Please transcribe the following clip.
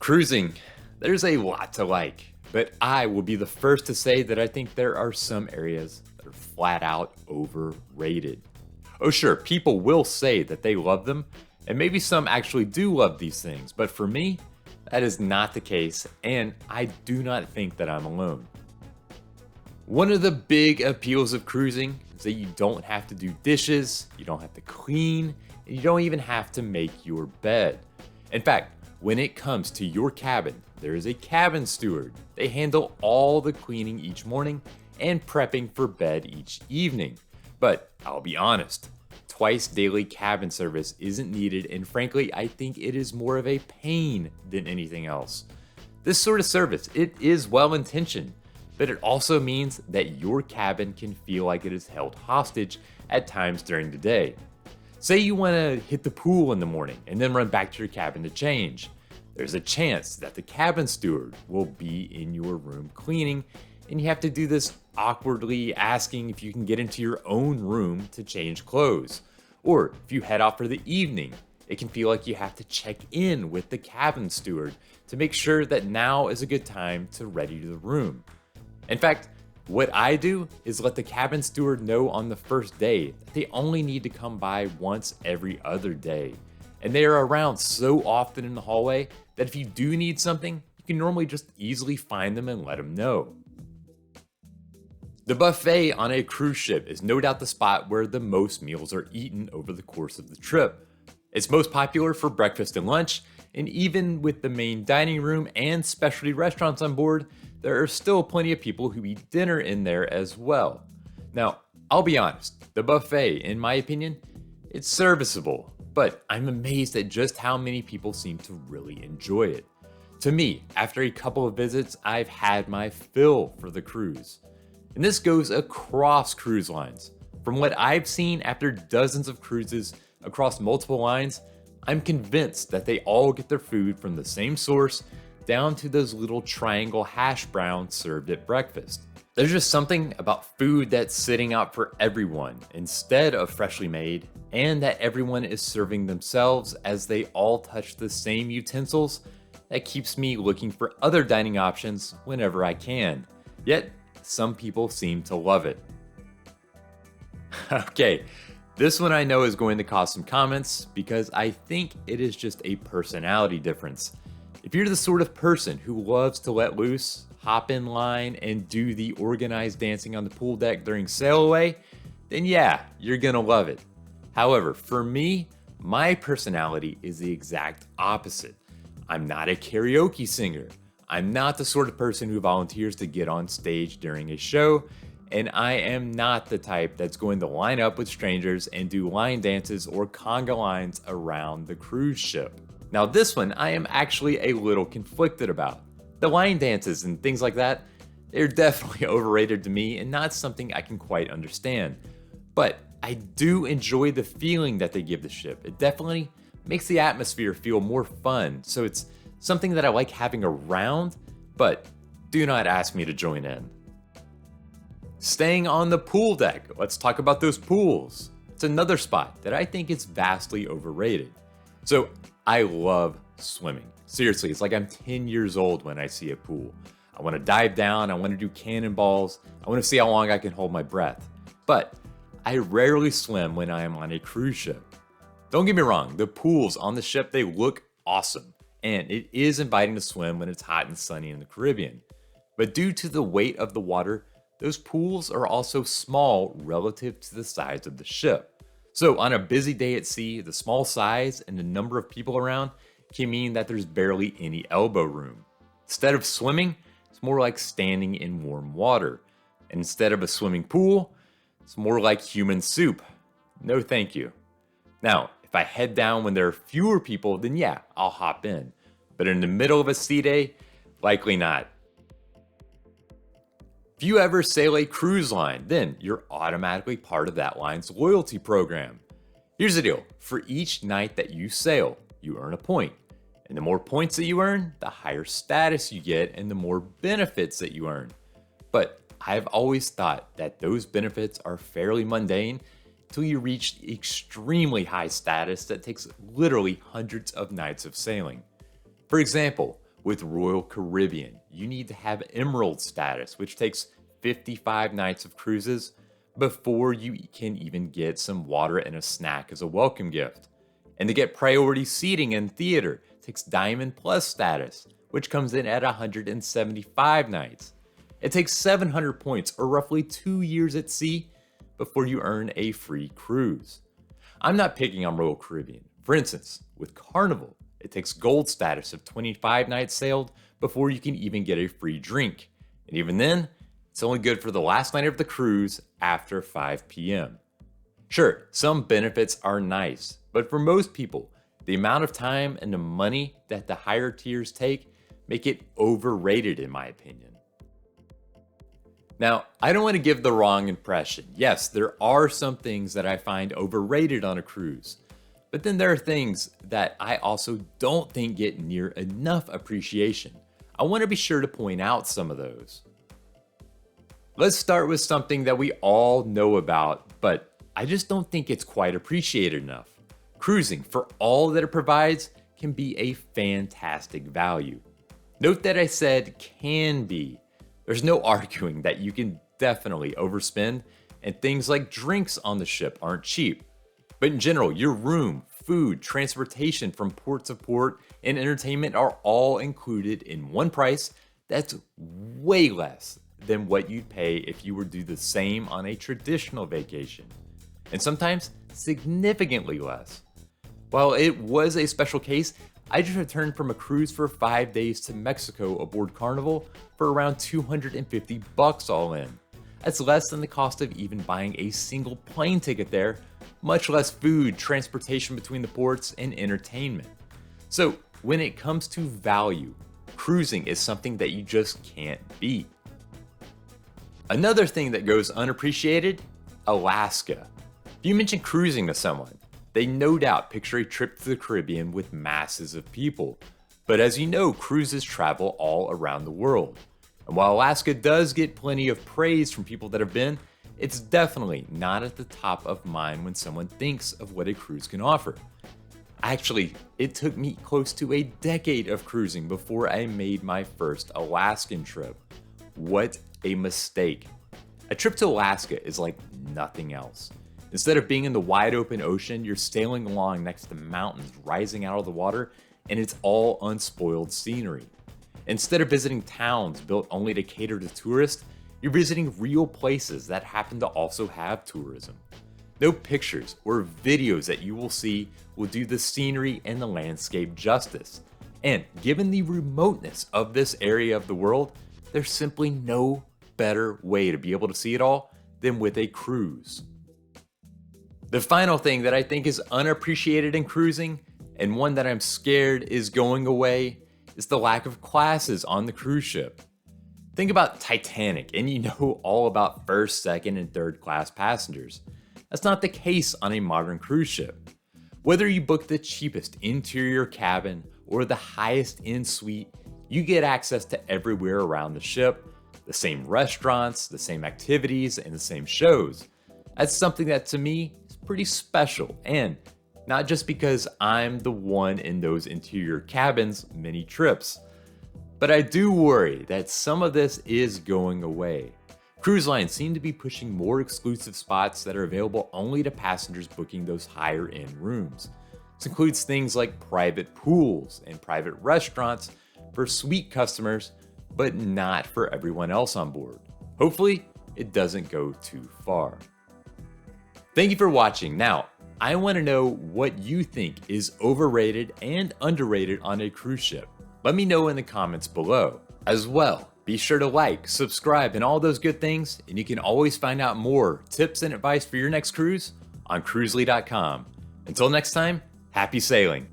Cruising, there's a lot to like, but I will be the first to say that I think there are some areas that are flat out overrated. Oh, sure, people will say that they love them, and maybe some actually do love these things, but for me, that is not the case, and I do not think that I'm alone. One of the big appeals of cruising is that you don't have to do dishes, you don't have to clean, and you don't even have to make your bed. In fact, when it comes to your cabin, there is a cabin steward. They handle all the cleaning each morning and prepping for bed each evening. But I'll be honest, twice daily cabin service isn't needed, and frankly, I think it is more of a pain than anything else. This sort of service, it is well intentioned, but it also means that your cabin can feel like it is held hostage at times during the day. Say you want to hit the pool in the morning and then run back to your cabin to change. There's a chance that the cabin steward will be in your room cleaning, and you have to do this awkwardly asking if you can get into your own room to change clothes. Or if you head out for the evening, it can feel like you have to check in with the cabin steward to make sure that now is a good time to ready the room. In fact, what I do is let the cabin steward know on the first day that they only need to come by once every other day. And they are around so often in the hallway that if you do need something, you can normally just easily find them and let them know. The buffet on a cruise ship is no doubt the spot where the most meals are eaten over the course of the trip. It's most popular for breakfast and lunch, and even with the main dining room and specialty restaurants on board, there are still plenty of people who eat dinner in there as well. Now, I'll be honest, the buffet, in my opinion, it's serviceable, but I'm amazed at just how many people seem to really enjoy it. To me, after a couple of visits, I've had my fill for the cruise. And this goes across cruise lines. From what I've seen after dozens of cruises across multiple lines, I'm convinced that they all get their food from the same source, down to those little triangle hash browns served at breakfast. There's just something about food that's sitting out for everyone instead of freshly made, and that everyone is serving themselves as they all touch the same utensils, that keeps me looking for other dining options whenever I can. Yet, some people seem to love it. Okay, this one I know is going to cause some comments because I think it is just a personality difference. If you're the sort of person who loves to let loose, hop in line, and do the organized dancing on the pool deck during sail away, then yeah, you're gonna love it. However, for me, my personality is the exact opposite. I'm not a karaoke singer. I'm not the sort of person who volunteers to get on stage during a show, and I am not the type that's going to line up with strangers and do line dances or conga lines around the cruise ship. Now this one I am actually a little conflicted about. The line dances and things like that, they're definitely overrated to me and not something I can quite understand. But I do enjoy the feeling that they give the ship. It definitely makes the atmosphere feel more fun, so it's something that I like having around, but do not ask me to join in. Staying on the pool deck, let's talk about those pools. It's another spot that I think is vastly overrated. So I love swimming. Seriously, it's like I'm 10 years old when I see a pool. I want to dive down, I want to do cannonballs, I want to see how long I can hold my breath. But I rarely swim when I am on a cruise ship. Don't get me wrong, the pools on the ship, they look awesome. And it is inviting to swim when it's hot and sunny in the Caribbean. But due to the weight of the water, those pools are also small relative to the size of the ship. So on a busy day at sea, the small size and the number of people around can mean that there's barely any elbow room. Instead of swimming, it's more like standing in warm water. And instead of a swimming pool, it's more like human soup. No thank you. Now, if I head down when there are fewer people, then yeah, I'll hop in. But in the middle of a sea day, likely not. If you ever sail a cruise line, then you're automatically part of that line's loyalty program. Here's the deal, for each night that you sail, you earn a point. And the more points that you earn, the higher status you get and the more benefits that you earn. But I've always thought that those benefits are fairly mundane until you reach extremely high status that takes literally hundreds of nights of sailing. For example, With Royal Caribbean, you need to have Emerald status, which takes 55 nights of cruises before you can even get some water and a snack as a welcome gift. And to get priority seating in theater, it takes Diamond Plus status, which comes in at 175 nights. It takes 700 points, or roughly 2 years at sea, before you earn a free cruise. I'm not picking on Royal Caribbean. For instance, with Carnival, it takes gold status of 25 nights sailed before you can even get a free drink. And even then, it's only good for the last night of the cruise after 5 p.m. Sure, some benefits are nice, but for most people, the amount of time and the money that the higher tiers take make it overrated in my opinion. Now, I don't want to give the wrong impression. Yes, there are some things that I find overrated on a cruise. But then there are things that I also don't think get near enough appreciation. I want to be sure to point out some of those. Let's start with something that we all know about, but I just don't think it's quite appreciated enough. Cruising, for all that it provides, can be a fantastic value. Note that I said can be. There's no arguing that you can definitely overspend, and things like drinks on the ship aren't cheap. But in general, your room, food, transportation from port to port, and entertainment are all included in one price that's way less than what you'd pay if you were to do the same on a traditional vacation, and sometimes significantly less. While it was a special case, I just returned from a cruise for 5 days to Mexico aboard Carnival for around $250 all in. That's less than the cost of even buying a single plane ticket there, much less food, transportation between the ports, and entertainment. So when it comes to value, cruising is something that you just can't beat. Another thing that goes unappreciated, Alaska. If you mention cruising to someone, they no doubt picture a trip to the Caribbean with masses of people. But as you know, cruises travel all around the world. And while Alaska does get plenty of praise from people that have been, it's definitely not at the top of mind when someone thinks of what a cruise can offer. Actually, it took me close to a decade of cruising before I made my first Alaskan trip. What a mistake. A trip to Alaska is like nothing else. Instead of being in the wide open ocean, you're sailing along next to mountains rising out of the water, and it's all unspoiled scenery. Instead of visiting towns built only to cater to tourists, you're visiting real places that happen to also have tourism. No pictures or videos that you will see will do the scenery and the landscape justice. And given the remoteness of this area of the world, there's simply no better way to be able to see it all than with a cruise. The final thing that I think is unappreciated in cruising, and one that I'm scared is going away, is the lack of classes on the cruise ship. Think about Titanic, and you know all about first, second, and third class passengers. That's not the case on a modern cruise ship. Whether you book the cheapest interior cabin or the highest in suite, you get access to everywhere around the ship, the same restaurants, the same activities, and the same shows. That's something that to me is pretty special, and not just because I'm the one in those interior cabins many trips. But I do worry that some of this is going away. Cruise lines seem to be pushing more exclusive spots that are available only to passengers booking those higher end rooms. This includes things like private pools and private restaurants for suite customers, but not for everyone else on board. Hopefully, it doesn't go too far. Thank you for watching. Now, I want to know what you think is overrated and underrated on a cruise ship. Let me know in the comments below. As well, be sure to like, subscribe, and all those good things, and you can always find out more tips and advice for your next cruise on Cruzely.com. Until next time, happy sailing.